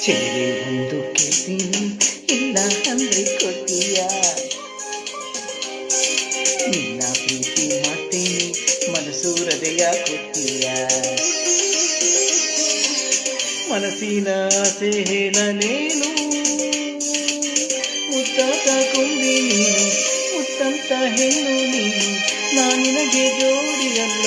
ಚೆಲುವೆ ಒಂದು ಕೇಳ್ತೀನಿ ಇಲ್ಲ ಅಂದ್ರೆ ಕೊಡ್ತೀಯ ನಿನ್ನ ಪ್ರೀತಿ ಮಾಡ್ತೀನಿ ಮನಸ್ಸು ಹೃದಯ ಕೊಡ್ತೀಯ ಮನಸ್ಸಿನ ಆಸೆ ಹೇಳಲೇನು ಮುತ್ತಾದ ಕೊಂಡಿ ನೀನು ಮುತ್ತಂತ ಹೆಣ್ಣು ನೀನು ನಾನಿನಗೆ ಜೋಡಿಯಲ್ಲ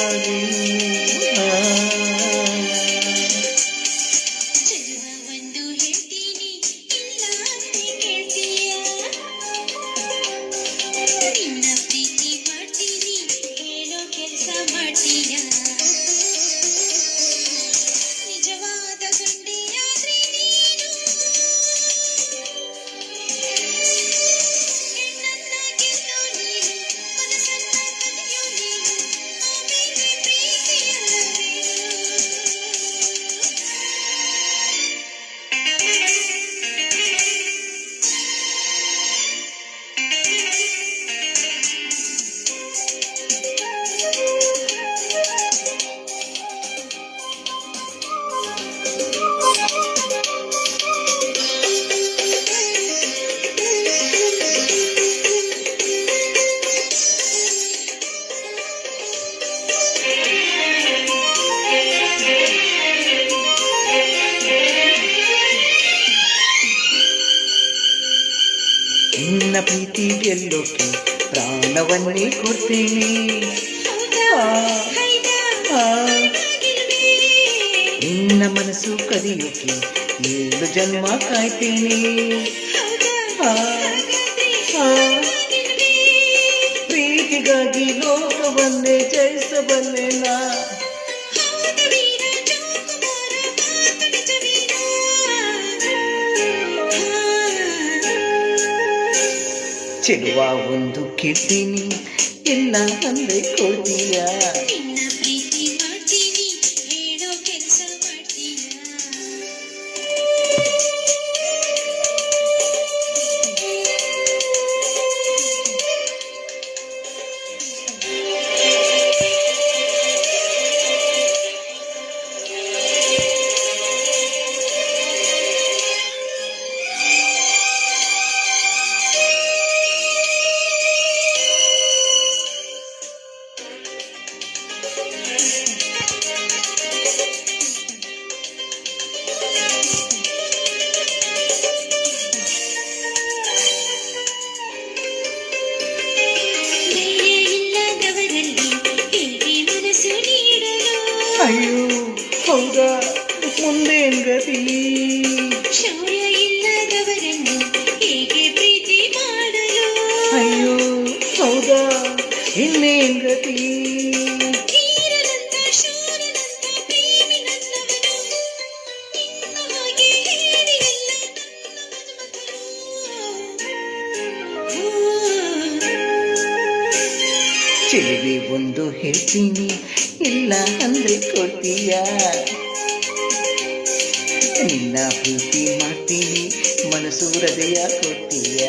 ನಿನ್ನ ಪ್ರೀತಿ ಗೆಲ್ಲೋಕೆ ಪ್ರಾಣವನ್ನೇ ಕೊಡ್ತೀನಿ ನಿನ್ನ ಮನಸ್ಸು ಕದಿಯೋಕೆ 7 ಜನ್ಮ ಕಾಯ್ತೀನಿ ಪ್ರೀತಿಗಾಗಿ ಲೋಕವನ್ನೇ ಜಯಿಸಬಲ್ಲೆ ನಾ ಚೆಲುವ ಒಂದು ಕೇಳ್ತೀನಿ ಇಲ್ಲ ಅಂದ್ರೆ ಕೊಡ್ತೀಯ ಅಯ್ಯೋ ಹೌದಾ ಮುಂದೇನ್ ಗತಿ ಶೌರ್ಯ ಇಲ್ಲದವರನ್ನು ಹೇಗೆ ಪ್ರೀತಿ ಮಾಡಲು ಅಯ್ಯೋ ಹೌದಾ ಇನ್ನೇನ್ ಗತಿ ಧೀರನಂತ ಶೂರನಂತ ಪ್ರೇಮಿ ನನ್ನವನು ನಿನ್ನ ಹಾಗೆ ಹೇಳಿಲ್ಲ ಚೆಲುವೆ ಒಂದು ಹೇಳ್ತೀನಿ ಇಲ್ಲ ಅಂದ್ರೆ ಕೊಡ್ತೀಯ ನಿನ್ನ ಪ್ರೀತಿ ಮಾಡ್ತೀನಿ ಮನಸ್ಸು ಹೃದಯ ಕೊಡ್ತೀಯ